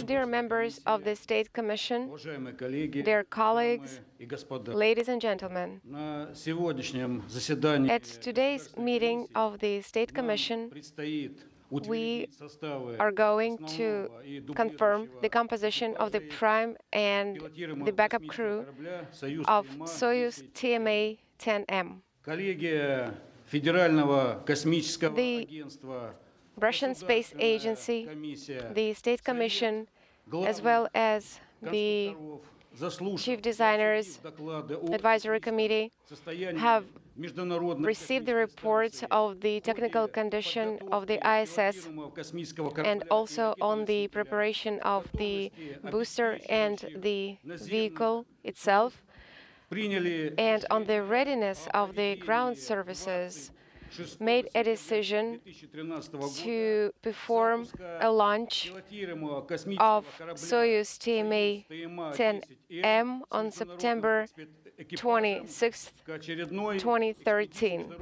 Dear members of the State Commission, dear colleagues, ladies and gentlemen, at today's meeting of the State Commission, we are going to confirm the composition of the prime and the backup crew of Soyuz TMA-10M. The Russian Space Agency, the State Commission, as well as the Chief Designers Advisory Committee have received the reports of the technical condition of the ISS and also on the preparation of the booster and the vehicle itself, and on the readiness of the ground services, made a decision to perform a launch of Soyuz TMA-10M on September 26, 2013.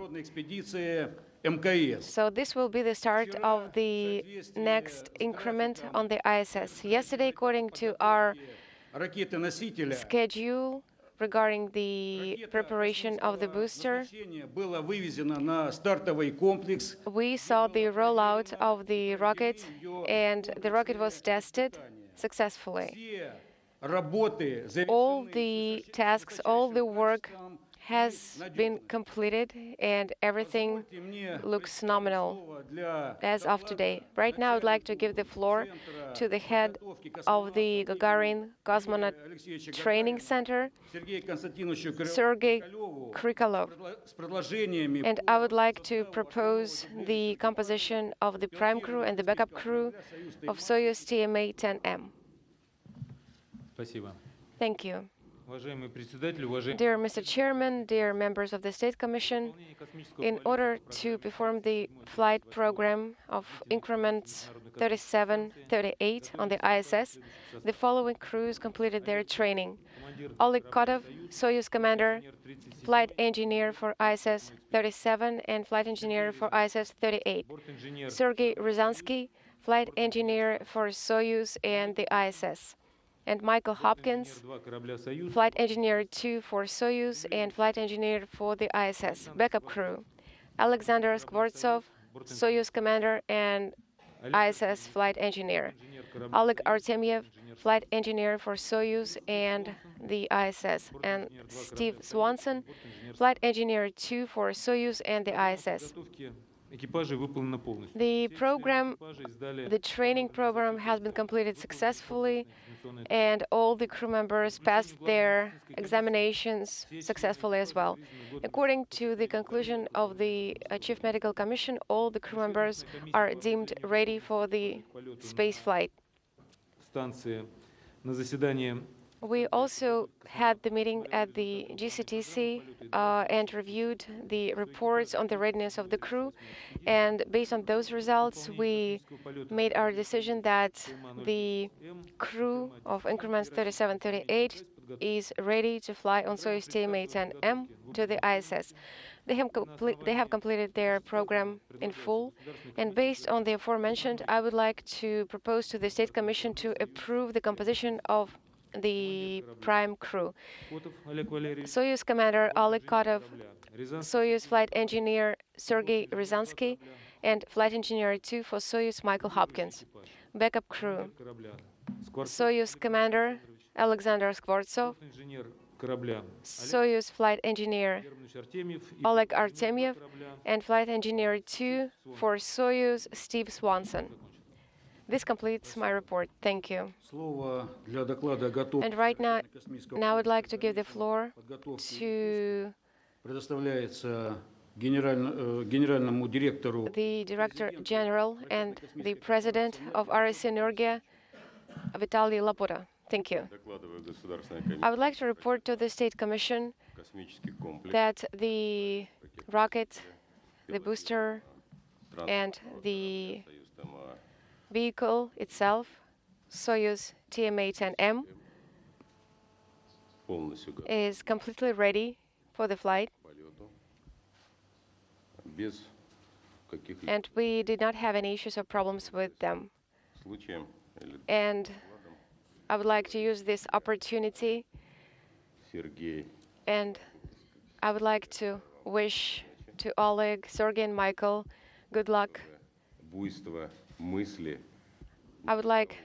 So this will be the start of the next increment on the ISS. Yesterday, according to our schedule, regarding the preparation of the booster, we saw the rollout of the rocket, and the rocket was tested successfully. All the tasks, all the work has been completed, and everything looks nominal as of today. Right now, I'd like to give the floor to the head of the Gagarin Cosmonaut Training Center, Sergey Ryazanskiy, and I would like to propose the composition of the prime crew and the backup crew of Soyuz TMA-10M. Thank you. Dear Mr. Chairman, dear members of the State Commission, in order to perform the flight program of increments 37-38 on the ISS, the following crews completed their training: Oleg Kotov, Soyuz Commander, Flight Engineer for ISS 37 and Flight Engineer for ISS 38; Sergey Ryazanskiy, Flight Engineer for Soyuz and the ISS; and Michael Hopkins, Flight Engineer 2 for Soyuz and Flight Engineer for the ISS. Backup crew: Alexander Skvortsov, Soyuz Commander and ISS Flight Engineer; Oleg Artemyev, Flight Engineer for Soyuz and the ISS; and Steve Swanson, Flight Engineer 2 for Soyuz and the ISS. The training program has been completed successfully, and all the crew members passed their examinations successfully as well. According to the conclusion of the Chief Medical Commission, all the crew members are deemed ready for the space flight. We also had the meeting at the GCTC and reviewed the reports on the readiness of the crew. And based on those results, we made our decision that the crew of increments 37-38 is ready to fly on Soyuz TMA-10M to the ISS. They have completed their program in full. And based on the aforementioned, I would like to propose to the State Commission to approve the composition of the prime crew: Soyuz Commander Oleg Kotov, Soyuz Flight Engineer Sergey Ryazanskiy, and Flight Engineer 2 for Soyuz Michael Hopkins. Backup crew: Soyuz Commander Alexander Skvortsov, Soyuz Flight Engineer Oleg Artemyev, and Flight Engineer 2 for Soyuz Steve Swanson. This completes my report. Thank you. And right now I'd like to give the floor to the Director General and the President of RSC Energia, Vitaly Laputa. Thank you. I would like to report to the State Commission that the rocket, the booster, and the vehicle itself, Soyuz TMA-10M, is completely ready for the flight and we did not have any issues or problems with them. And I would like to use this opportunity, and I would like to wish to Oleg, Sergey, and Michael good luck. I would like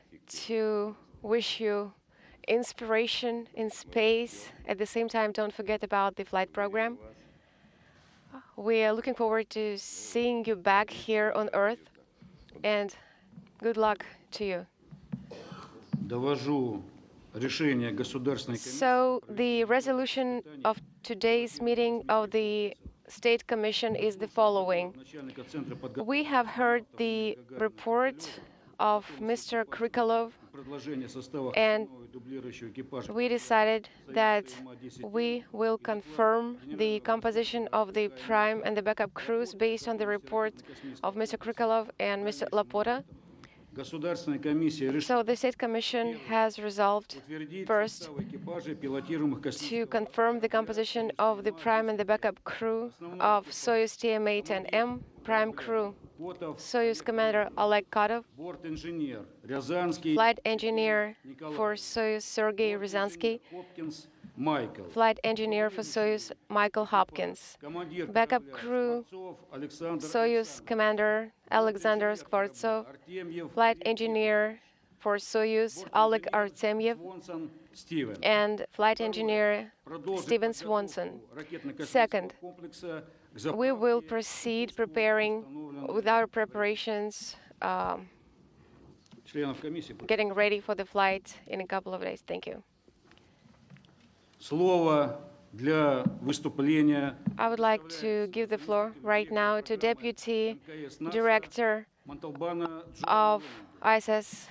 to wish you inspiration in space. At the same time, don't forget about the flight program. We are looking forward to seeing you back here on Earth, and good luck to you. So the resolution of today's meeting of the State Commission is the following. We have heard the report of Mr. Krikalev, and we decided that we will confirm the composition of the prime and the backup crews based on the report of Mr. Krikalev and Mr. Lapota. So the State Commission has resolved, first, to confirm the composition of the prime and the backup crew of Soyuz TMA-10M, prime crew Soyuz Commander Oleg Kotov, Flight Engineer for Soyuz Sergey Ryazanskiy, Flight Engineer for Soyuz Michael Hopkins, backup crew Soyuz Commander Alexander Skvortsov, Flight Engineer for Soyuz Oleg Artemyev, and Flight Engineer Swanson. Second, we will proceed preparing with our preparations, getting ready for the flight in a couple of days. Thank you. I would like to give the floor right now to Deputy Director of ISS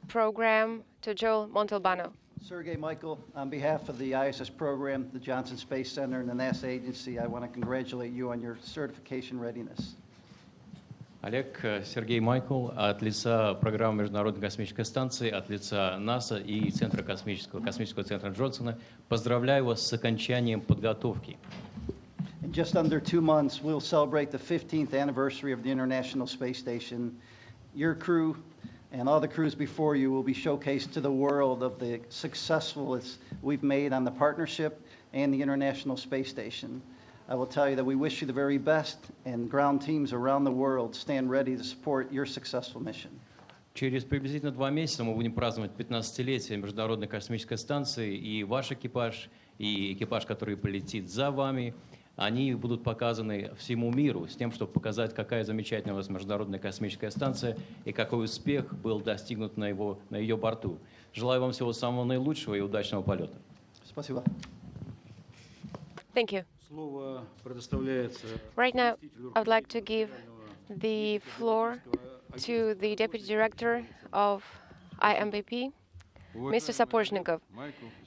program, to Joel Montalbano. Sergey, Michael, on behalf of the ISS program, the Johnson Space Center, and the NASA agency, I want to congratulate you on your certification readiness. Олег, Сергей, Майкл, от лица программы Международной космической станции, от лица НАСА и Центра космического центра Джонсона поздравляю вас с окончанием подготовки. In just under 2 months, we'll celebrate the 15th anniversary of the International Space Station. Your crew and all the crews before you will be showcased to the world of the successfulness we've made on the partnership and the International Space Station. I will tell you that we wish you the very best, and ground teams around the world stand ready to support your successful mission. Через приблизительно 2 месяца мы будем праздновать 15-летие Международной космической станции, и ваш экипаж, и экипаж, который полетит за вами, они будут показаны всему миру с тем, чтобы показать, какая замечательная у вас Международная космическая станция и какой успех был достигнут на ее борту. Желаю вам всего самого наилучшего и удачного полета. Спасибо. Thank you. Right now, I would like to give the floor to the Deputy Director of IMBP, Mr. Sapozhnikov.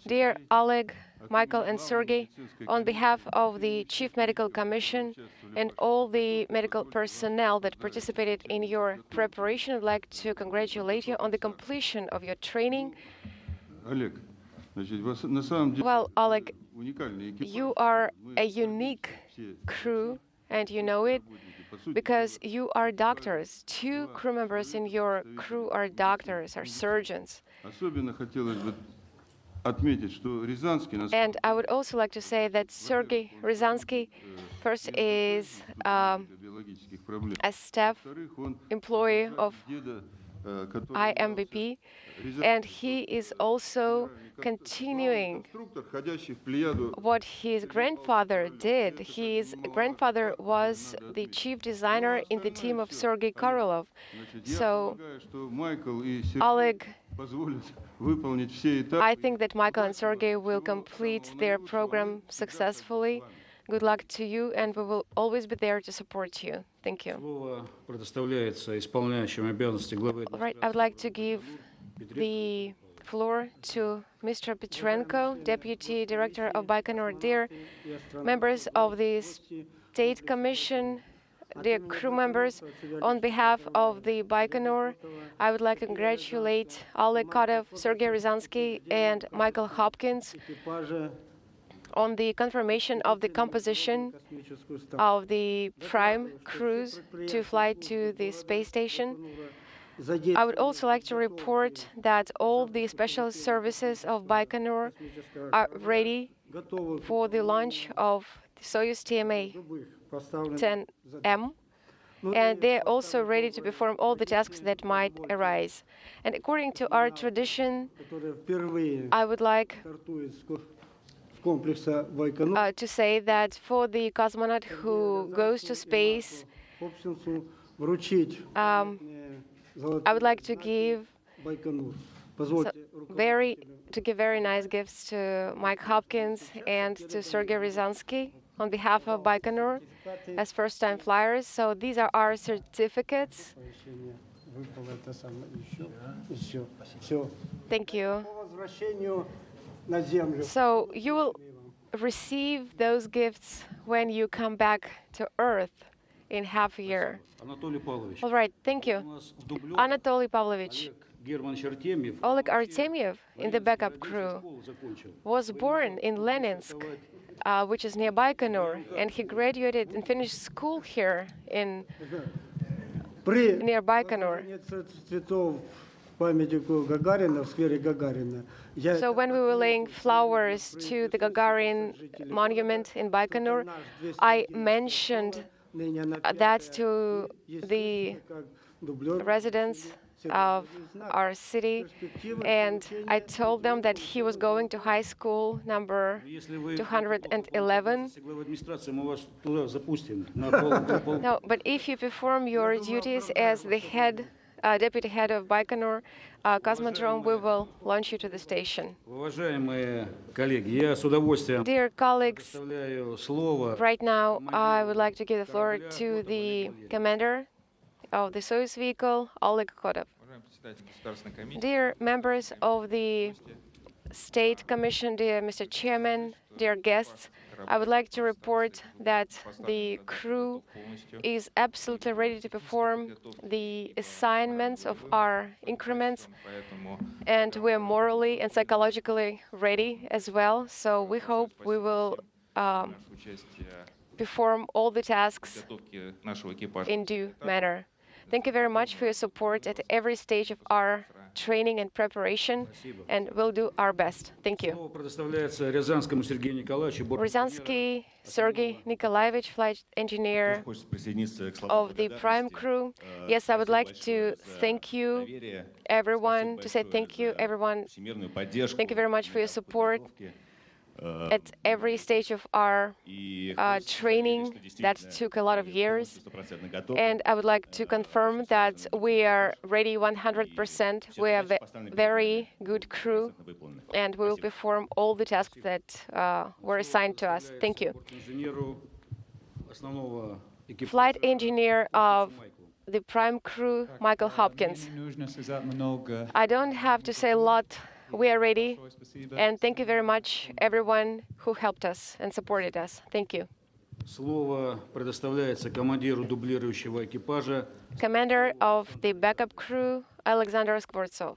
Dear Oleg, Michael, and Sergey, on behalf of the Chief Medical Commission and all the medical personnel that participated in your preparation, I'd like to congratulate you on the completion of your training. Well, Oleg, you are a unique crew, and you know it, because you are doctors. 2 crew members in your crew are doctors, are surgeons. And I would also like to say that Sergey Ryazanskiy, first, is a staff employee of IMBP, and he is also continuing what his grandfather did. His grandfather was the chief designer in the team of Sergei Korolev. So, Oleg, I think that Michael and Sergey will complete their program successfully. Good luck to you, and we will always be there to support you. Thank you. All right, I would like to give the floor to Mr. Petrenko, Deputy Director of Baikonur. Dear members of the State Commission, dear crew members, on behalf of the Baikonur, I would like to congratulate Oleg Kotov, Sergey Ryazanskiy, and Michael Hopkins on the confirmation of the composition of the prime crews to fly to the space station. I would also like to report that all the special services of Baikonur are ready for the launch of the Soyuz TMA-10M, and they're also ready to perform all the tasks that might arise. And according to our tradition, I would like to say that for the cosmonaut who goes to space, I would like to give very nice gifts to Mike Hopkins and to Sergey Ryazanskiy on behalf of Baikonur as first-time flyers. So these are our certificates. Thank you. So you will receive those gifts when you come back to Earth in half a year. All right, thank you. Anatoly Pavlovich. Oleg Artemyev in the backup crew was born in Leninsk, which is near Baikonur, and he graduated and finished school here near Baikonur. So when we were laying flowers to the Gagarin monument in Baikonur, I mentioned that to the residents of our city, and I told them that he was going to high school number 211. No, but if you perform your duties as the deputy head of Baikonur Cosmodrome, we will launch you to the station. Dear colleagues, right now I would like to give the floor to the commander of the Soyuz vehicle, Oleg Kotov. Dear members of the State Commission, dear Mr. Chairman, dear guests, I would like to report that the crew is absolutely ready to perform the assignments of our increments, and we're morally and psychologically ready as well. So we hope we will perform all the tasks in due manner. Thank you very much for your support at every stage of our training and preparation, and we'll do our best. Thank you. Ryazanskiy Sergey Nikolaevich, flight engineer of the prime crew. Yes, I would like to thank you, everyone, to say thank you, everyone. Thank you very much for your support at every stage of our training that took a lot of years. And I would like to confirm that we are ready 100%. We have a very good crew, and we will perform all the tasks that were assigned to us. Thank you. Flight engineer of the prime crew, Michael Hopkins. I don't have to say a lot. We are ready, and thank you very much, everyone who helped us and supported us. Thank you. Commander of the backup crew, Alexander Skvortsov.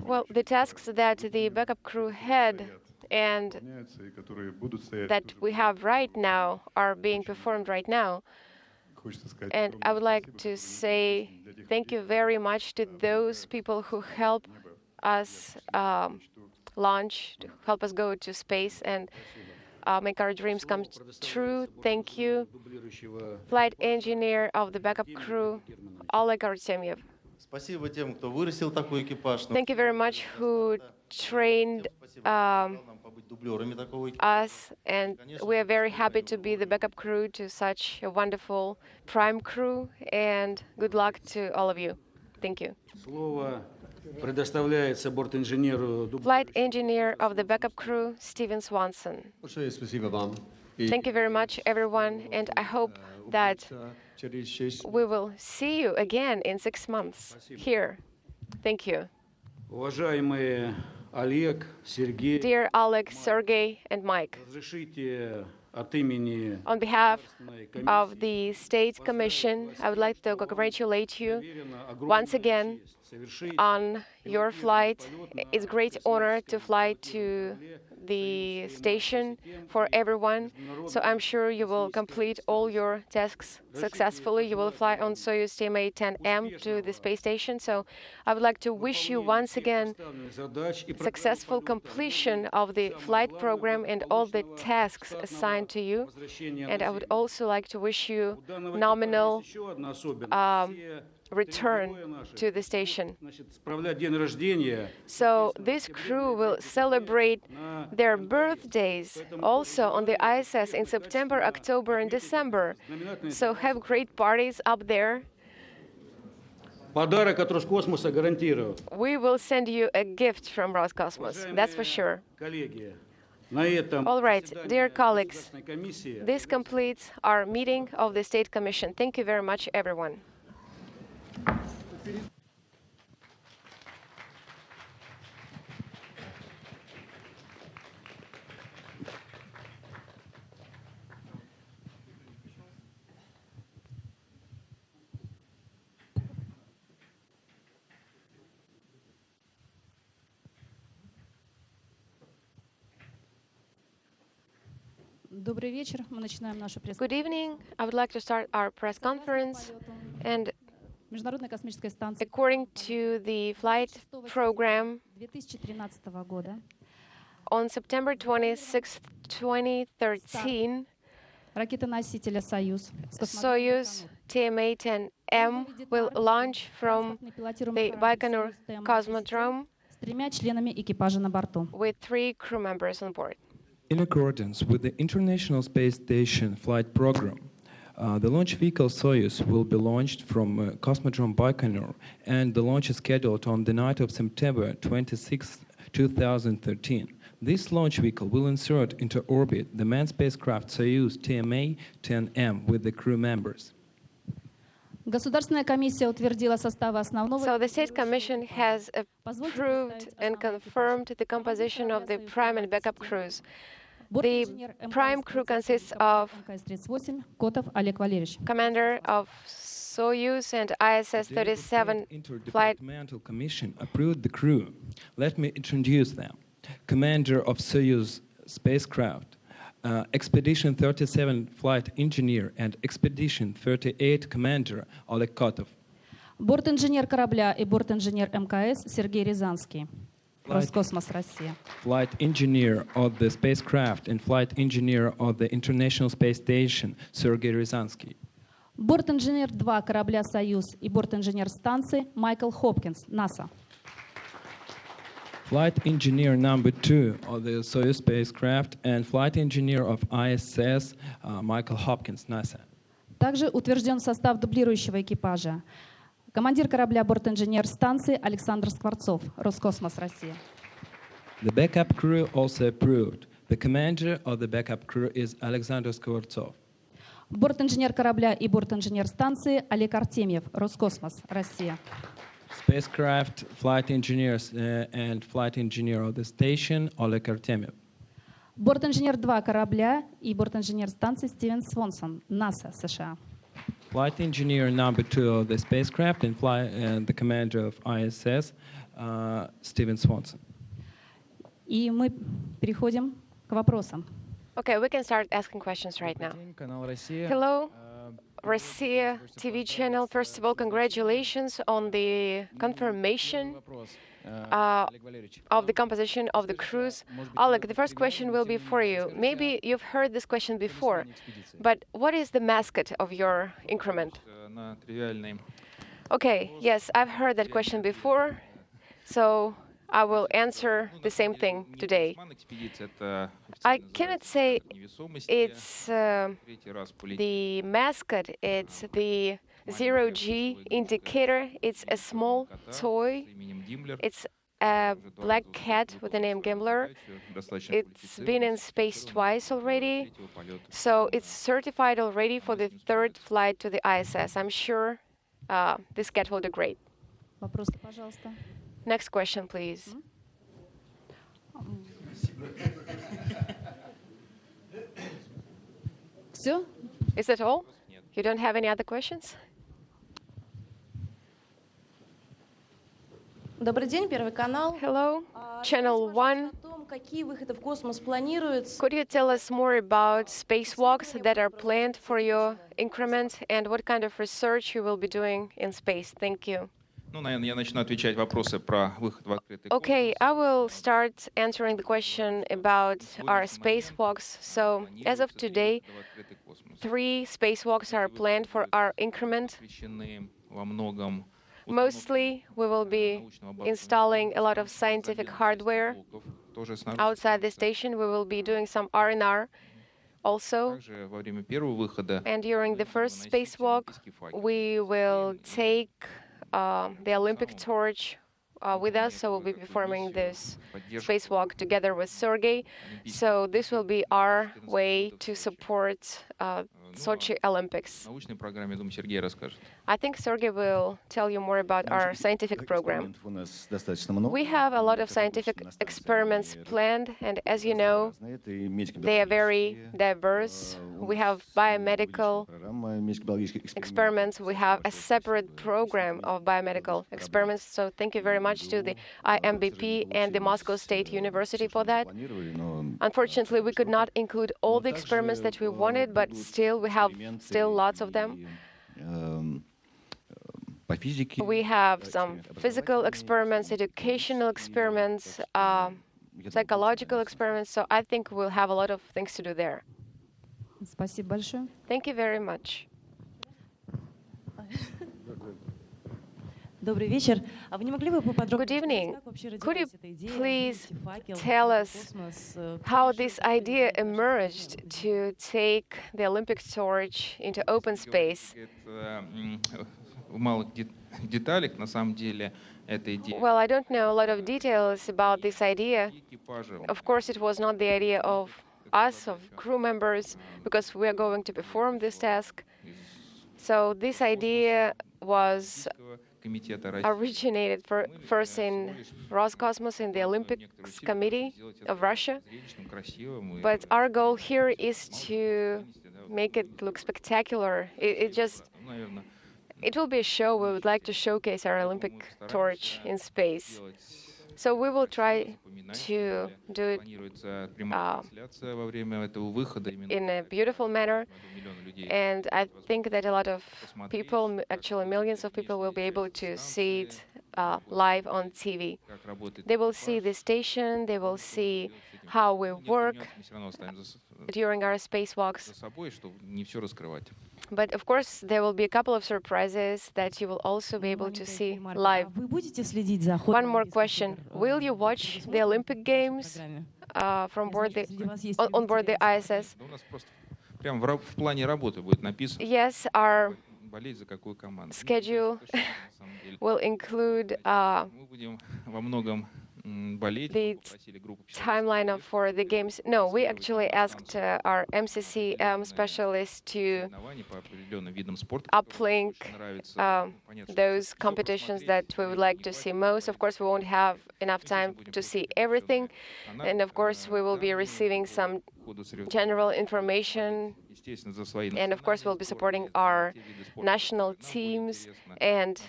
Well, the tasks that the backup crew had and that we have right now are being performed right now. And I would like to say thank you very much to those people who help us launch, to help us go to space and make our dreams come true. Thank you. Flight engineer of the backup crew, Oleg Artemyev. Thank you very much who trained us, and we are very happy to be the backup crew to such a wonderful prime crew, and good luck to all of you. Thank you. Flight engineer of the backup crew, Swanson. Thank you very much, everyone, and I hope that we will see you again in 6 months here. Thank you. Oleg, Sergey, Dear Oleg, Sergey, and Mike, разрешите от имени on behalf of the State Commission, I would like to congratulate you once again on your flight. It's a great honor to fly to the station for everyone. So I'm sure you will complete all your tasks successfully. You will fly on Soyuz TMA-10M to the space station. So I would like to wish you once again successful completion of the flight program and all the tasks assigned to you. And I would also like to wish you nominal return to the station. So this crew will celebrate their birthdays also on the ISS in September, October, and December. So have great parties up there. Подарок от Роскосмоса гарантирую. We will send you a gift from Roscosmos, that's for sure. Коллеги, на этом All right, dear colleagues, комиссия. this completes our meeting of the State Commission. Thank you very much, everyone. Добрый вечер. Мы начинаем нашу Good evening. I would like to start our press conference. And Международная космическая станция according to the flight program, 2013 года on September 26, 2013, ракета-носителя «Союз» Soyuz TMA-10M will launch from the Baikonur Cosmodrome с 3 членами экипажа на борту. with 3 crew members on board. In accordance with the International Space Station flight program, the launch vehicle Soyuz will be launched from Cosmodrome Baikonur, and the launch is scheduled on the night of September 26, 2013. This launch vehicle will insert into orbit the manned spacecraft Soyuz TMA-10M with the crew members. Государственная комиссия утвердила составы основного. So the State Commission has approved and confirmed the composition of the prime and backup crews. The prime crew consists of МКС-38 Котов Олег Валерьевич. Commander of Soyuz and ISS-37 flight. Interdepartmental Commission approved the crew. Let me introduce them. Commander of Soyuz spacecraft, Expedition 37 Flight Engineer and Expedition 38 Commander Oleg Kotov. Борт-инженер корабля и борт-инженер МКС Сергей Рязанский. Роскосмос, Россия. Flight Engineer of the spacecraft and Flight Engineer of the International Space Station Sergey Ryazanskiy. Борт-инженер 2 корабля «Союз» и борт-инженер станции Майкл Хопкинс, НАСА. Flight Engineer number 2 of the Soyuz spacecraft and Flight Engineer of ISS Michael Hopkins, NASA. Также утвержден состав дублирующего экипажа. Командир корабля борт-инженер станции Александр Скворцов, Роскосмос, Россия. The backup crew also approved. The commander of the backup crew is Alexander Skvortsov. Борт-инженер корабля и борт-инженер станции Олег Артемьев, Роскосмос, Россия. Spacecraft flight engineers and flight engineer of the station Oleg Artemyev. Борт-инженер 2 корабля и борт-инженер станции Стивен Свонсон, НАСА, США. Flight engineer number 2 of the spacecraft and the commander of ISS, Stephen Swanson. И мы переходим к вопросам. Okay, we can start asking questions right now. Hello, Russia TV channel. First of all, congratulations on the confirmation of the composition of the crews. Oleg, the first question will be for you. Maybe you've heard this question before, but what is the mascot of your increment? Okay, yes, I've heard that question before, so I will answer the same thing today. I cannot say it's the mascot, it's the 0G indicator. It's a small toy. It's a black cat with the name Gambler. It's been in space twice already, so it's certified already for the 3rd flight to the ISS. I'm sure this cat will do great. Вопросы, пожалуйста. Next question, please. Все? Is that all? You don't have any other questions? Добрый день, Первый канал. Hello, Channel 1. Какие выходы в космос планируются? Could you tell us more about spacewalks that are planned for your increment and what kind of research you will be doing in space? Thank you. Ну, наверное, я начну отвечать вопросы про выход в открытый космос. Okay, I will start answering the question about our spacewalks. So, as of today, 3 spacewalks are planned for our increment. Во многом Mostly, we will be installing a lot of scientific hardware outside the station. We will be doing some R&R also. во время первого выхода And during the first spacewalk, we will take the Olympic torch with us, so we'll be performing this spacewalk together with Sergey. So this will be our way to support Sochi Olympics. в научной программе, я думаю, Сергей расскажет. I think Sergey will tell you more about our scientific program. We have a lot of scientific experiments planned, and as you know, they are very diverse. We have biomedical experiments. We have a separate program of biomedical experiments. So thank you very much to the IMBP and the Moscow State University for that. Unfortunately, we could not include all the experiments that we wanted, but still, we have still lots of them. We have some physical experiments, educational experiments, psychological experiments, so I think we'll have a lot of things to do there. Спасибо большое. Thank you very much. Добрый вечер. А вы не могли бы поподробнее? Good evening. Could you please tell us how this idea emerged to take the Olympic torch into open space? В малых деталях, на самом деле, эта идея. Well, I don't know a lot of details about this idea. Of course, it was not the idea of us, of crew members, because we are going to perform this task. So this idea was originated first in Roscosmos, in the Olympics Committee of Russia. But our goal here is to make it look spectacular. It will be a show. We would like to showcase our Olympic torch in space. So we will try to do it in a beautiful manner. And I think that a lot of people, actually millions of people, will be able to see it live on TV. They will see the station, they will see how we work during our spacewalks. But of course, there will be a couple of surprises that you will also be able to see live. One more question. Will you watch the Olympic Games on board the ISS? Yes, our schedule will include the timeline for the games. No, we actually asked our MCC specialist to uplink those competitions that we would like to see most. Of course, we won't have enough time to see everything. And of course, we will be receiving some general information. And of course, we'll be supporting our national teams, and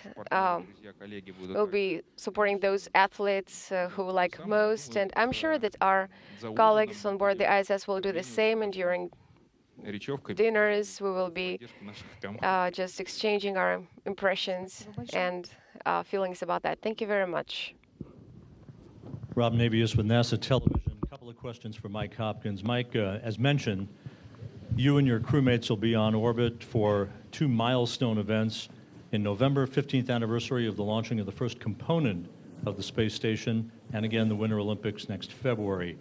we'll be supporting those athletes who we like most. And I'm sure that our colleagues on board the ISS will do the same. And during dinners, we will be just exchanging our impressions and feelings about that. Thank you very much. Rob Navius with NASA Television. A couple of questions for Mike Hopkins. Mike, as mentioned, you and your crewmates will be on orbit for 2 milestone events in November, 15th anniversary of the launching of the first component of the space station, and again, the Winter Olympics next February.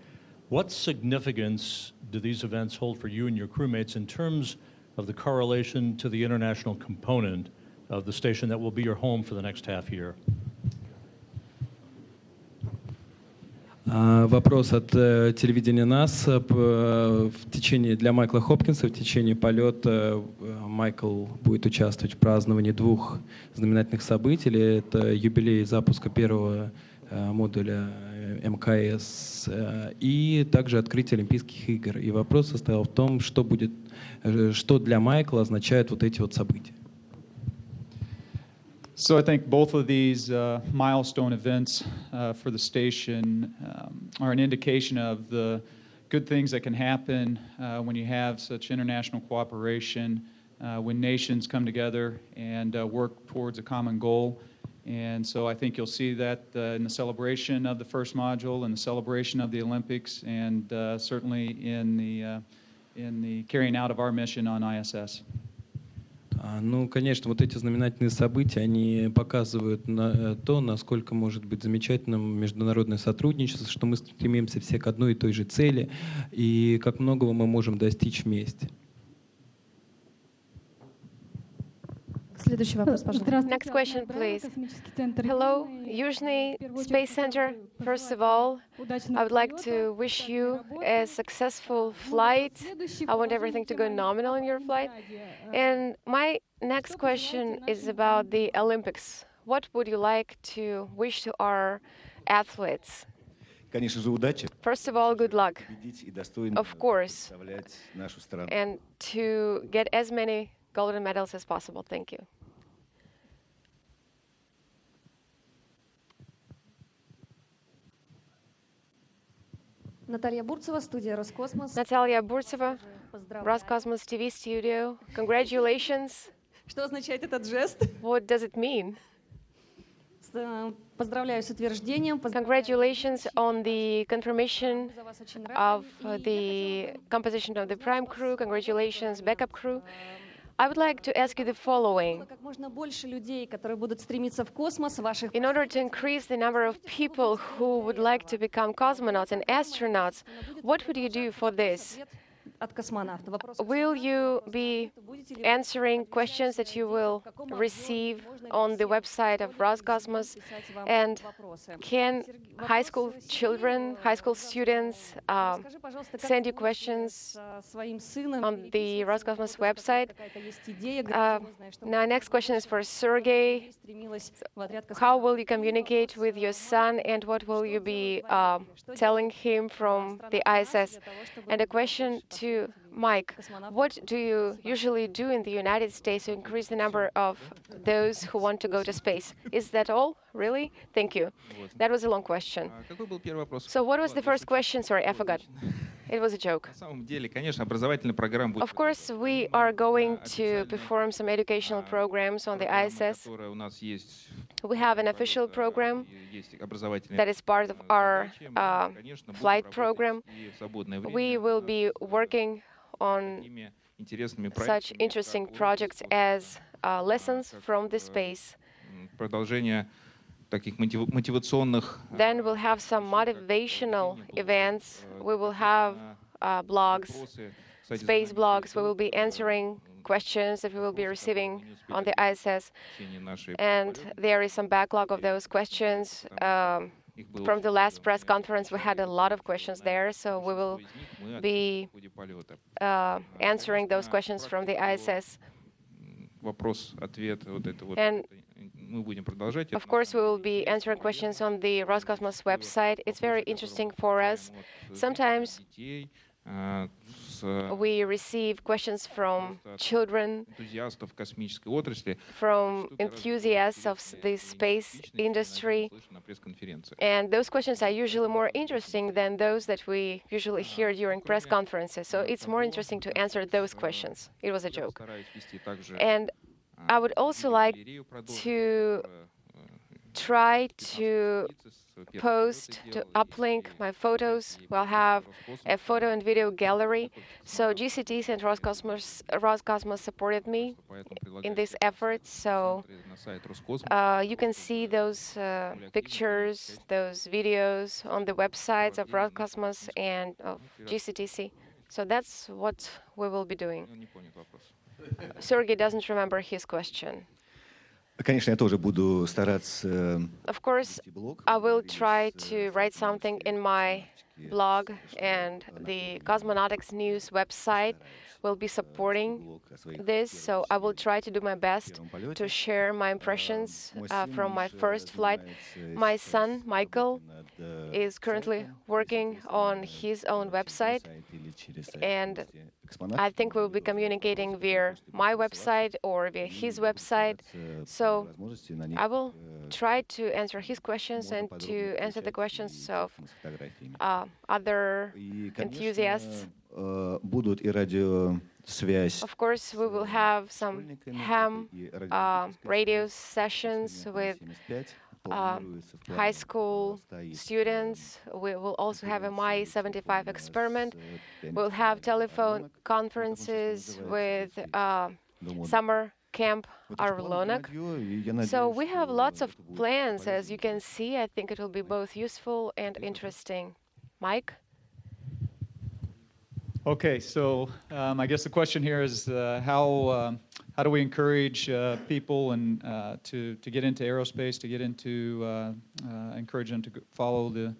What significance do these events hold for you and your crewmates in terms of the correlation to the international component of the station that will be your home for the next half year? Вопрос от телевидения НАСА. Для Майкла Хопкинса в течение полета Майкл будет участвовать в праздновании 2 знаменательных событий. Это юбилей запуска первого модуля МКС, и также открытие Олимпийских игр. И вопрос состоял в том, что для Майкла означают вот эти вот события. So I think both of these milestone events for the station are an indication of the good things that can happen when you have such international cooperation, when nations come together and work towards a common goal. And so I think you'll see that in the celebration of the first module and the celebration of the Olympics, and certainly in the carrying out of our mission on ISS. Ну, конечно, вот эти знаменательные события, они показывают то, насколько может быть замечательным международное сотрудничество, что мы стремимся все к одной и той же цели, и как многого мы можем достичь вместе. Следующий вопрос, пожалуйста. Next question, please. Hello, Yuzhny Space Center. First of all, I would like to wish you a successful flight. I want everything to go nominal in your flight. And my next question is about the Olympics. What would you like to wish to our athletes? First of all, good luck, of course, and to get as many golden medals as possible. Thank you. Наталья Бурцева, студия Роскосмос. Natalia Burtseva, Roscosmos TV studio. Congratulations. Что означает этот жест? What does it mean? Поздравляю с утверждением. Congratulations on the confirmation of the composition of the prime crew. Congratulations, backup crew. I would like to ask you the following. In order to increase the number of people who would like to become cosmonauts and astronauts, what would you do for this? Will you be answering questions that you will receive on the website of Roscosmos? And can high school children, high school students send you questions on the Roscosmos website? Now, next question is for Sergey. How will you communicate with your son, and what will you be telling him from the ISS? And a question to Mike, what do you usually do in the United States to increase the number of those who want to go to space? Is that all? Really? Thank you. That was a long question. So what was the first question? Sorry, I forgot. It was a joke. Of course, we are going to perform some educational programs on the ISS. We have an official program that is part of our flight program. We will be working on such interesting projects as lessons from the space. Then we'll have some motivational events. We will have blogs, space blogs. We will be answering questions that we will be receiving on the ISS. And there is some backlog of those questions. From the last press conference, we had a lot of questions there, so we will be answering those questions from the ISS. And of course, we will be answering questions on the Roscosmos website. It's very interesting for us. Sometimes we receive questions from children, from enthusiasts of the space industry, and those questions are usually more interesting than those that we usually hear during press conferences. So it's more interesting to answer those questions. It was a joke. And I would also like to try to post, to uplink my photos. We'll have a photo and video gallery. So GCTs and Roscosmos supported me in this effort. So you can see those pictures, those videos on the websites of Roscosmos and of GCTC. So that's what we will be doing. Sergey doesn't remember his question. Of course, I will try to write something in my blog and the Cosmonautics News website will be supporting this, so I will try to do my best to share my impressions from my first flight. My son, Michael, is currently working on his own website, and I think we'll be communicating via my website or via his website. So I will try to answer his questions and to answer the questions of other enthusiasts. Of course, we will have some ham radio sessions with high school students. We will also have a Mi-75 experiment. We'll have telephone conferences with summer camp Arlonak. So we have lots of plans, as you can see. I think it will be both useful and interesting. Mike? Okay, so I guess the question here is how do we encourage people and to get into aerospace, to get into encourage them to follow the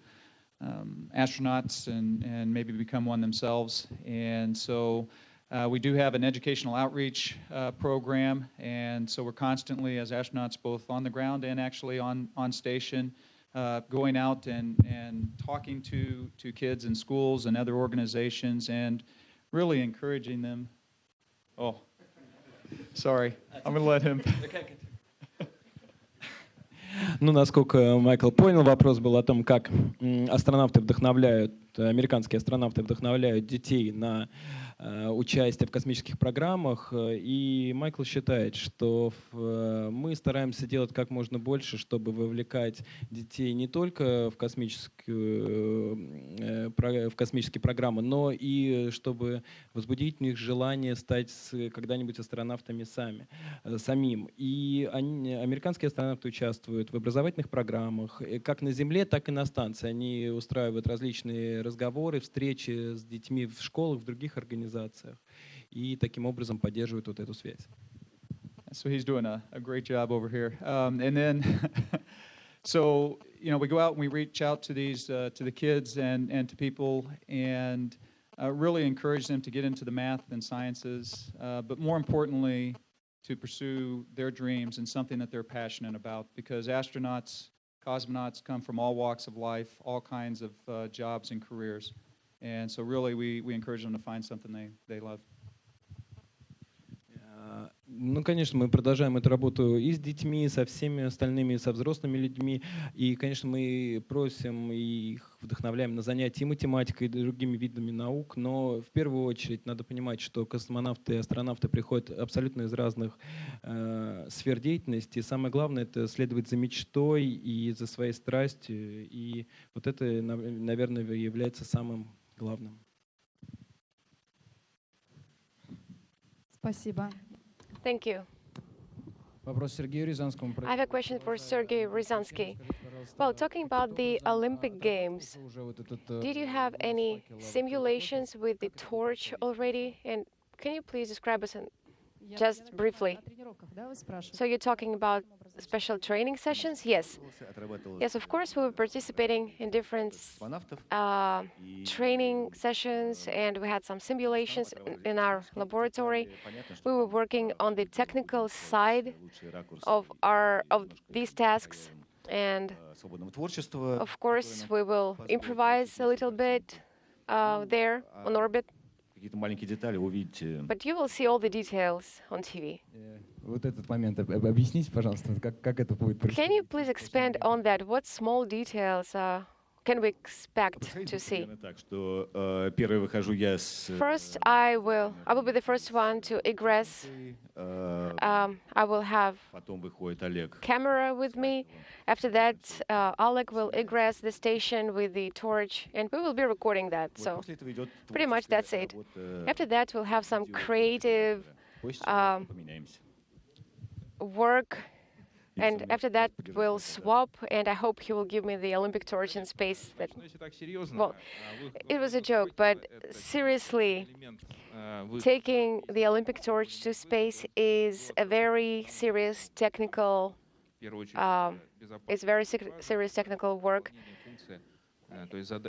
astronauts and maybe become one themselves. And so we do have an educational outreach program, and so we're constantly, as astronauts, both on the ground and actually on station, going out and talking to kids in schools and other organizations and really encouraging them. Oh, sorry, I'm going to let him. Ну, насколько Майкл понял, вопрос был о том, как астронавты вдохновляют, американские астронавты вдохновляют детей на участие в космических программах. И Майкл считает, что мы стараемся делать как можно больше, чтобы вовлекать детей не только в космические программы, но и чтобы возбудить в них желание стать когда-нибудь астронавтами самим. И американские астронавты участвуют в образовательных программах, как на Земле, так и на станции. Они устраивают различные разговоры, встречи с детьми в школах, в других организациях, и таким образом поддерживают вот эту связь. So he's doing a great job over here. And then, so, you know, we go out and we reach out to these, to the kids and to people and really encourage them to get into the math and sciences, but more importantly, to pursue their dreams and something that they're passionate about, because astronauts, cosmonauts come from all walks of life, all kinds of jobs and careers. And so really we encourage them to find something they love. Ну, конечно, мы продолжаем эту работу и с детьми, и со всеми остальными, и со взрослыми людьми. И, конечно, мы просим и их вдохновляем на занятия и математикой, и другими видами наук. Но в первую очередь надо понимать, что космонавты и астронавты приходят абсолютно из разных сфер деятельности. И самое главное — это следовать за мечтой и за своей страстью. И вот это, наверное, является самым главным. Спасибо. Thank you. I have a question for Sergey Ryazanskiy. Well, talking about the Olympic Games, did you have any simulations with the torch already? And can you please describe us just briefly? So you're talking about special training sessions? Yes. Yes, of course, we were participating in different training sessions, and we had some simulations in our laboratory. We were working on the technical side of these tasks, and of course, we will improvise a little bit there on orbit. But you will see all the details on TV. Can you please expand on that? What small details can we expect to see? First, I will be the first one to egress. I will have camera with me. After that, Oleg will egress the station with the torch, and we will be recording that. So pretty much that's it. After that, we'll have some creative work. And after that, we'll swap, and I hope he will give me the Olympic torch in space. Well, it was a joke, but seriously, taking the Olympic torch to space is a very serious technical, serious technical work.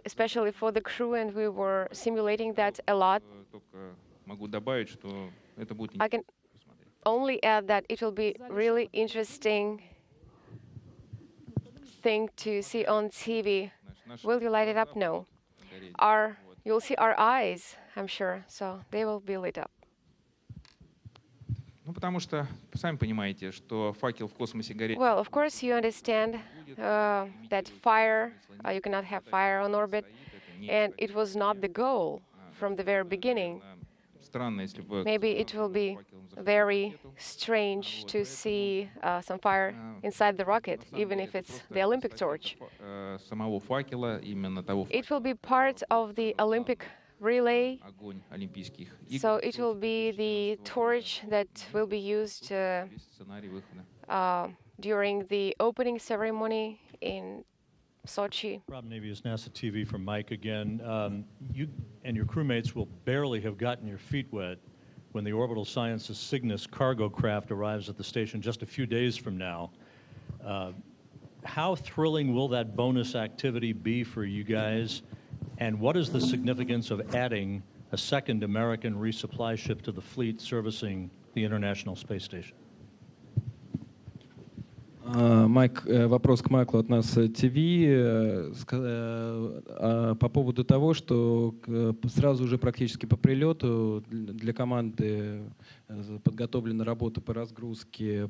especially for the crew, and we were simulating that a lot. I can only add that it will be really interesting thing to see on TV. Will you light it up? No. You'll see our eyes, I'm sure, so they will be lit up. Потому что, сами понимаете, что факел в космосе горит. Well, of course, you understand that fire, you cannot have fire on orbit, and it was not the goal from the very beginning. Maybe it will be very strange to see some fire inside the rocket, even if it's the Olympic torch. It will be part of the Olympic relay, so it will be the torch that will be used during the opening ceremony in Sochi. Rob Navius, NASA TV from Mike again. You and your crewmates will barely have gotten your feet wet when the Orbital Sciences Cygnus cargo craft arrives at the station just a few days from now. How thrilling will that bonus activity be for you guys? And what is the significance of adding a second American resupply ship to the fleet servicing the International Space Station? Майк, вопрос к Майклу от нас ТВ по поводу того, что сразу уже практически по прилету для команды подготовлена работа по разгрузке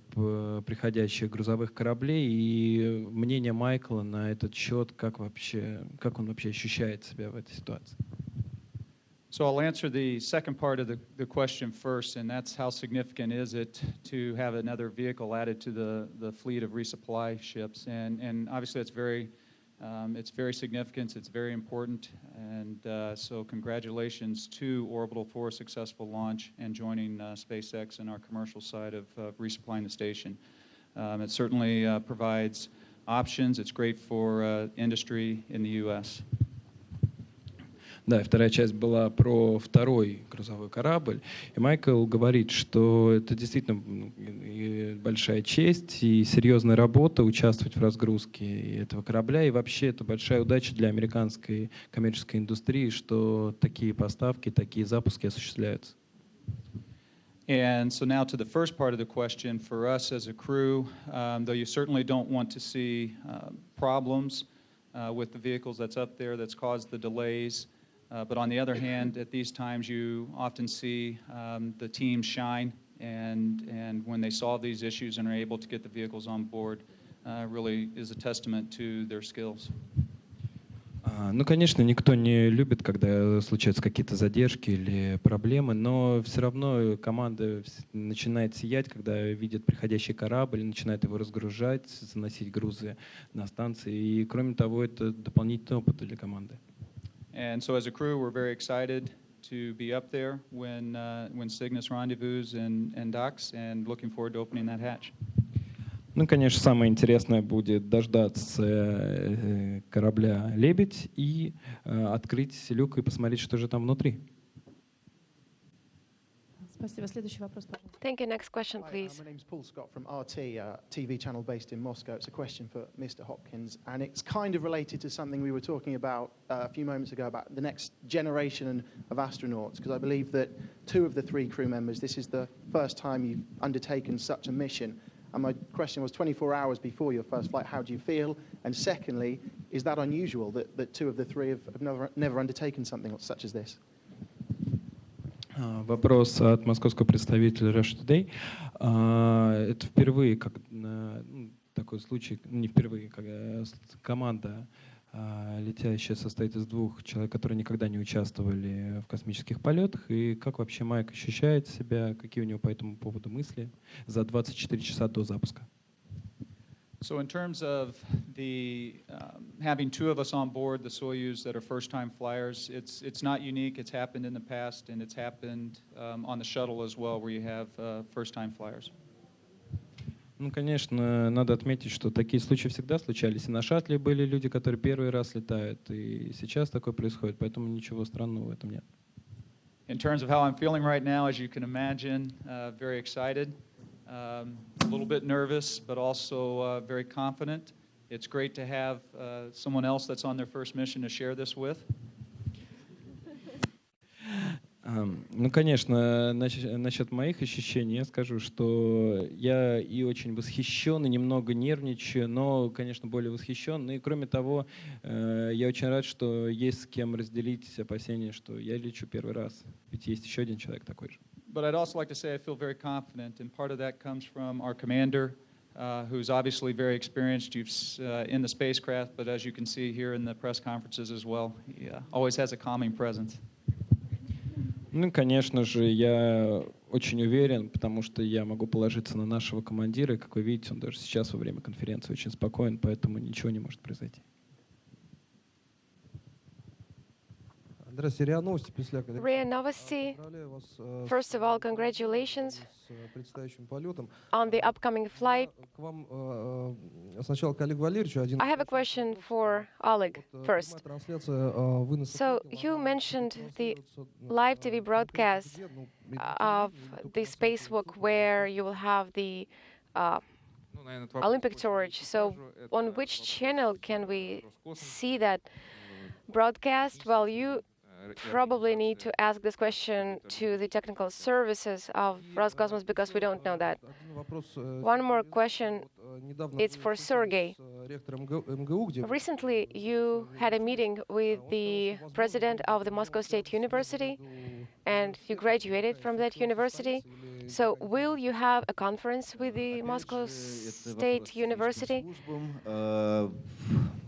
приходящих грузовых кораблей, и мнение Майкла на этот счет, как он вообще ощущает себя в этой ситуации. So I'll answer the second part of the question first, and that's how significant is it to have another vehicle added to the fleet of resupply ships. And obviously it's very significant, it's very important, and so congratulations to Orbital for a successful launch and joining SpaceX in our commercial side of resupplying the station. It certainly provides options. It's great for industry in the U.S. Да, вторая часть была про второй грузовой корабль. И Майкл говорит, что это действительно большая честь и серьезная работа участвовать в разгрузке этого корабля. И вообще это большая удача для американской коммерческой индустрии, что такие поставки, такие запуски осуществляются. And so now to the first part of the question, for us as a crew, though you certainly don't want to see problems with the vehicles that's up there that's caused the delays, but on the other hand, at these times you often see the team shine, and when they solve these issues and are able to get the vehicles on board, really is a testament to their skills. Ну, конечно, никто не любит, когда случаются какие-то задержки или проблемы, но все равно команда начинает сиять, когда видит приходящий корабль, начинает его разгружать, заносить грузы на станции. И, кроме того, это дополнительный опыт для команды. And so as a crew, we're very excited to be up there when Cygnus rendezvous and docks, and looking forward to opening that hatch. Ну, конечно, самое интересное будет дождаться корабля «Лебедь» и открыть люк и посмотреть, что же там внутри. Спасибо. Следующий вопрос, пожалуйста. Thank you. Next question, please. My name's Paul Scott from RT, TV channel based in Moscow. It's a question for Mr. Hopkins, and it's kind of related to something we were talking about a few moments ago about the next generation of astronauts, because I believe that 2 of the 3 crew members, this is the first time you've undertaken such a mission. And my question was 24 hours before your first flight, how do you feel? And secondly, is that unusual that 2 of the 3 have never undertaken something such as this? Вопрос от московского представителя Russia Today. Это впервые, такой случай, не впервые, когда команда летящая состоит из 2 человек, которые никогда не участвовали в космических полетах. И как вообще Майк ощущает себя, какие у него по этому поводу мысли за 24 часа до запуска? So in terms of the having 2 of us on board the Soyuz that are first-time flyers, it's not unique. It's happened in the past, and it's happened on the shuttle as well, where you have first-time flyers. Ну, конечно, надо отметить, что такие случаи всегда случались. И на шаттле были люди, которые первый раз летают, и сейчас такое происходит, поэтому ничего странного в этом нет. In terms of how I'm feeling right now, as you can imagine, very excited. A little bit nervous, but also very confident. it's great to have someone else that's on their first mission to share this with. Ну, конечно, насчет моих ощущений я скажу, что я и очень восхищен, и немного нервничаю, но, конечно, более восхищен. И, кроме того, я очень рад, что есть с кем разделить опасения, что я лечу первый раз. Ведь есть еще один человек такой же. But I'd also like to say I feel very confident, and part of that comes from our commander, who's obviously very experienced in the spacecraft, but as you can see here in the press conferences as well, he always has a calming presence. Ну, конечно же, я очень уверен, потому что я могу положиться на нашего командира, и, как вы видите, он даже сейчас во время конференции очень спокоен, поэтому ничего не может произойти. RIA Novosti. First of all, congratulations on the upcoming flight. I have a question for Oleg first. So you mentioned the live TV broadcast of the spacewalk where you will have the Olympic torch. So on which channel can we see that broadcast? Well, you probably need to ask this question to the technical services of Roscosmos because we don't know that. One more question, it's for Sergey. Recently, you had a meeting with the president of the Moscow State University, and you graduated from that university. So will you have a conference with the Moscow State University?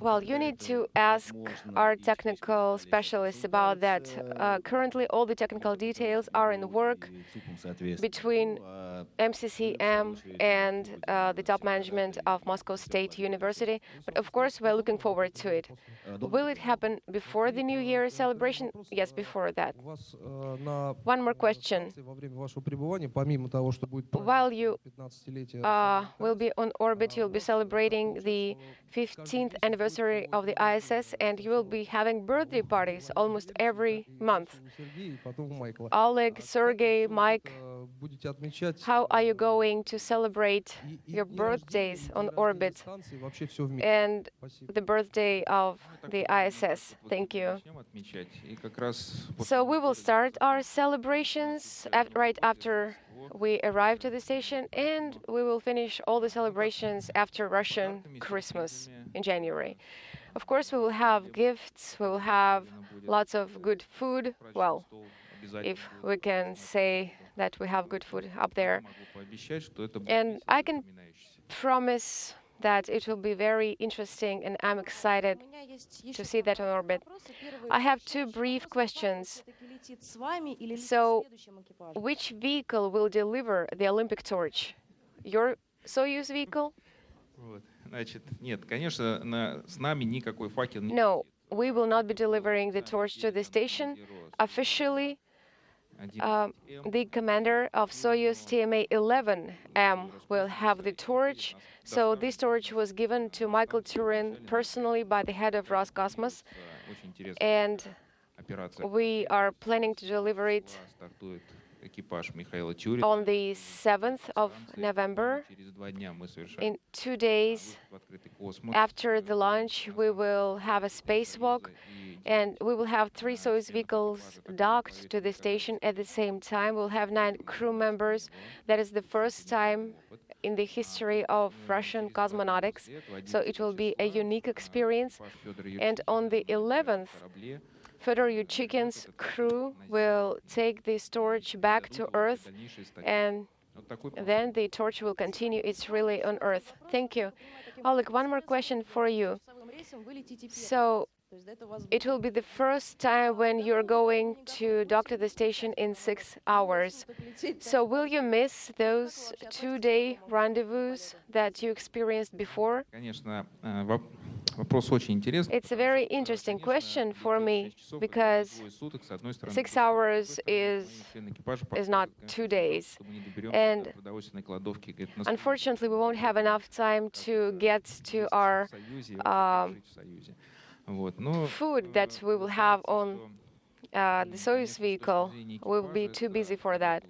Well, you need to ask our technical specialists about that. Currently, all the technical details are in work between MCCM and the top management of Moscow State University. But of course, we're looking forward to it. Will it happen before the New Year celebration? Yes, before that. One more question. While you will be on orbit, you'll be celebrating the 15th anniversary of the ISS, and you will be having birthday parties almost every month. Oleg, Sergey, Mike, how are you going to celebrate your birthdays on orbit and the birthday of the ISS? Thank you. So we will start our celebrations right after we arrive to the station, and we will finish all the celebrations after Russian Christmas in January. Of course, we will have gifts, we will have lots of good food. Well, if we can say that we have good food up there. And I can promise that it will be very interesting, and I'm excited to see that on orbit. I have two brief questions. So, which vehicle will deliver the Olympic torch? Your Soyuz vehicle? No, we will not be delivering the torch to the station. Officially, the commander of Soyuz TMA-11M will have the torch. So this torch was given to Michael Turin personally by the head of Roscosmos, and we are planning to deliver it on the 7th of November. In 2 days after the launch, we will have a spacewalk, and we will have 3 Soyuz vehicles docked to the station at the same time. We'll have 9 crew members. That is the first time in the history of Russian cosmonautics, so it will be a unique experience. And on the 11th, Fyodor Yuchikhin's crew will take this torch back to Earth, and then the torch will continue its relay on Earth. Thank you. Oleg, one more question for you. So, it will be the first time when you're going to dock to the station in 6 hours. So will you miss those 2-day rendezvous that you experienced before? It's a very interesting question for me, because 6 hours is not 2 days. And unfortunately, we won't have enough time to get to our food that we will have on the Soyuz vehicle. We will be too busy for that.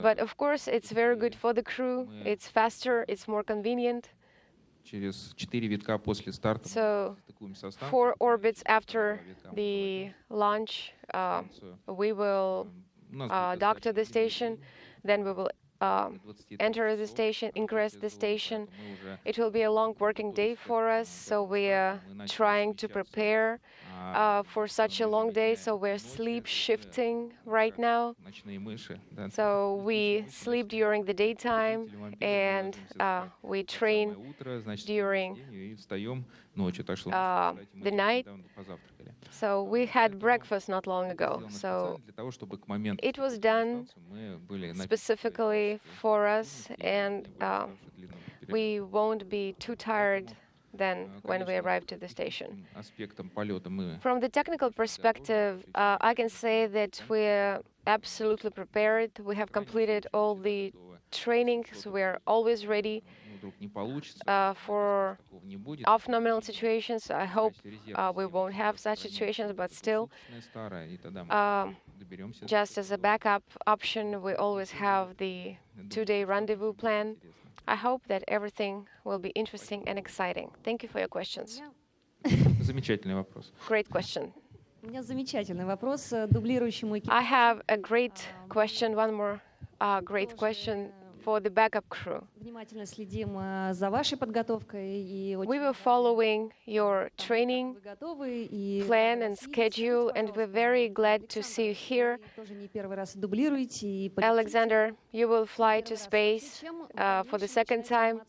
But of course, it's very good for the crew. It's faster, it's more convenient. So 4 orbits after the launch, we will dock to the station, then we will enter the station, ingress the station. It will be a long working day for us, so we are trying to prepare for such a long day, so we're sleep shifting right now. So we sleep during the daytime and we train during the night. So we had breakfast not long ago. So it was done specifically for us, and we won't be too tired then when we arrive to the station. From the technical perspective, I can say that we're absolutely prepared. We have completed all the trainings. We're always ready for off-nominal situations. I hope we won't have such situations, but still, just as a backup option, we always have the 2-day rendezvous plan. I hope that everything will be interesting and exciting. Thank you for your questions. Great question. I have a great question, one more great question for the backup crew. We were following your training plan and schedule, and we're very glad to see you here. Alexander, you will fly to space for the second time.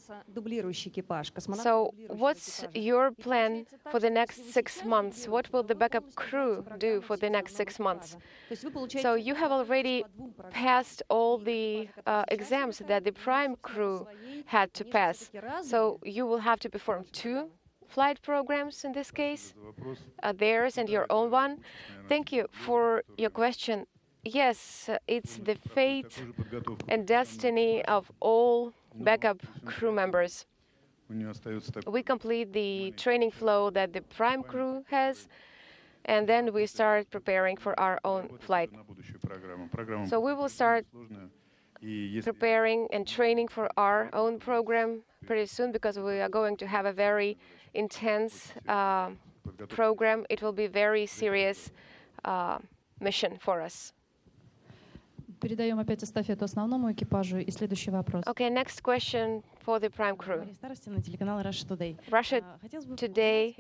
So what's your plan for the next 6 months? What will the backup crew do for the next 6 months? So you have already passed all the exams that the prime crew had to pass. So you will have to perform 2 flight programs in this case, theirs and your own one. Thank you for your question. Yes, it's the fate and destiny of all backup crew members. We complete the training flow that the prime crew has, and then we start preparing for our own flight. So we will start preparing and training for our own program pretty soon, because we are going to have a very intense program. It will be a very serious mission for us. Передаем опять эстафету основному экипажу. И следующий вопрос. Okay, next question for the prime crew. Телеканал Russia Today. Russia Today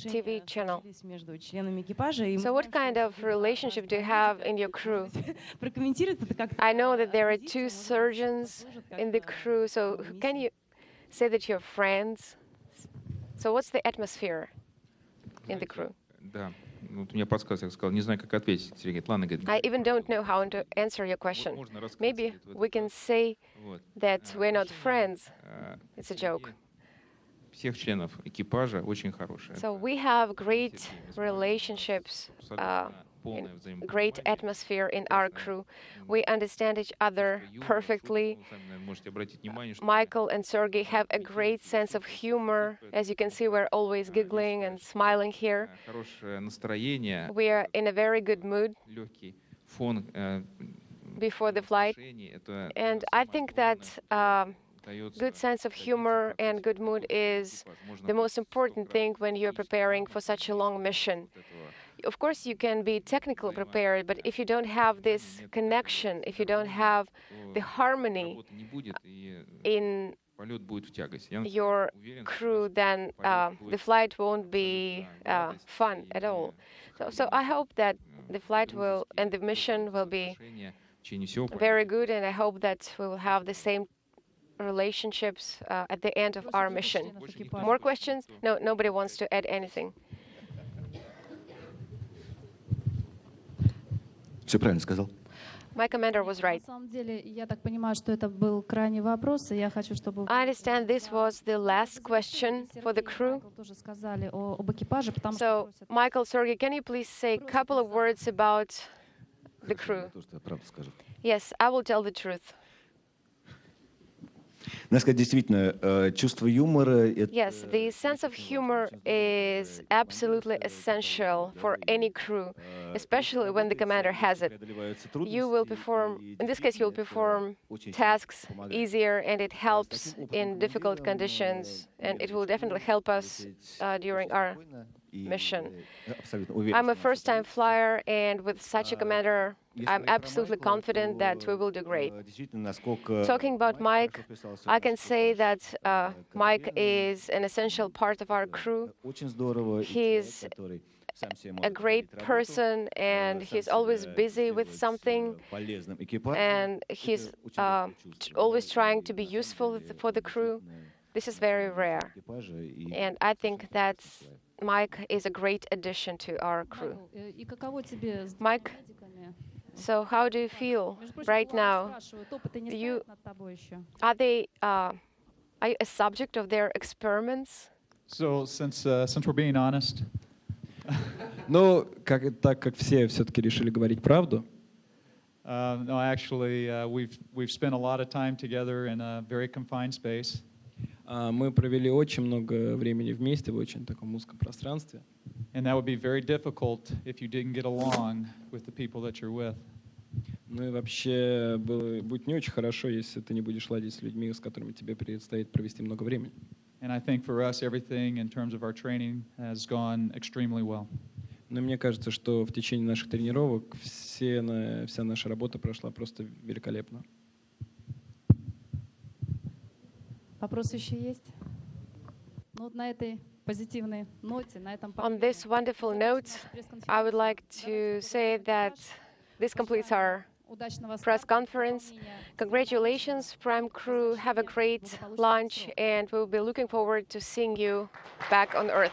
TV channel. So what kind of relationship do you have in your crew? I know that there are 2 surgeons in the crew, so can you say that you're friends? So what's the atmosphere in the crew? I even don't know how to answer your question. Maybe we can say that we're not friends. It's a joke. So we have great relationships, great atmosphere in our crew. We understand each other perfectly. Michael and Sergey have a great sense of humor. As you can see, we're always giggling and smiling here. We are in a very good mood before the flight. And I think that good sense of humor and good mood is the most important thing when you're preparing for such a long mission. Of course, you can be technically prepared, but if you don't have this connection, if you don't have the harmony in your crew, then the flight won't be fun at all. So I hope that the flight will and the mission will be very good, and I hope that we will have the same relationships at the end of our mission. More questions? No, nobody wants to add anything. Все правильно сказал. My commander was right. На самом деле, я так понимаю, что это был крайний вопрос, и я хочу, чтобы I understand this was the last question for the crew. тоже сказали об экипаже, потому So, Michael, Sergey, can you please say a couple of words about the crew? Yes, I will tell the truth. Yes, the sense of humor is absolutely essential for any crew, especially when the commander has it. You will perform, in this case, you'll perform tasks easier, and it helps in difficult conditions, and it will definitely help us during our mission. I'm a first-time flyer, and with such a commander, I'm absolutely confident that we will do great. Talking about Mike, I can say that Mike is an essential part of our crew. He's a great person, and he's always busy with something, and he's always trying to be useful for the crew. This is very rare, and I think that's Mike is a great addition to our crew. Mike, so how do you feel right now? Are you a subject of their experiments? So since we're being honest. Но так как все все-таки решили говорить правду. No, actually, we've spent a lot of time together in a very confined space. Мы провели очень много времени вместе в очень таком узком пространстве. And that would be very difficult if you didn't get along with the people that you're with. Ну и вообще будет не очень хорошо, если ты не будешь ладить с людьми, с которыми тебе предстоит провести много времени. And I think for us, everything in terms of our training has gone extremely well. Но мне кажется, что в течение наших тренировок вся наша работа прошла просто великолепно. Вопросы еще есть? Ну, на этой позитивной ноте, на этом. On this wonderful note, I would like to say that this completes our press conference. Congratulations, Prime Crew. Have a great launch, and we'll be looking forward to seeing you back on Earth.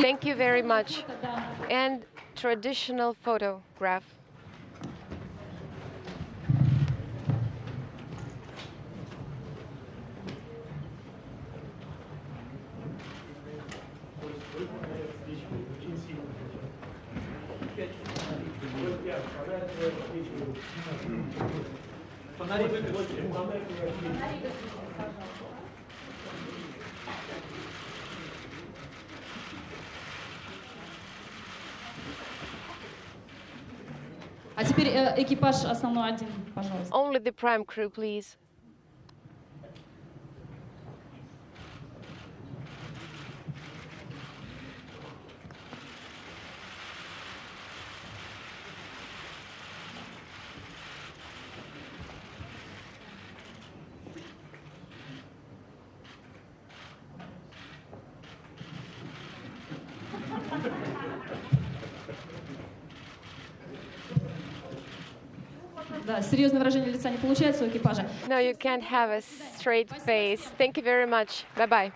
Thank you very much. And traditional photograph. А теперь экипаж основной один, пожалуйста. Only the Prime Crew, please. Да, серьезное выражение лица не получается у экипажа. No, you can't have a straight face. Thank you very much. Bye-bye.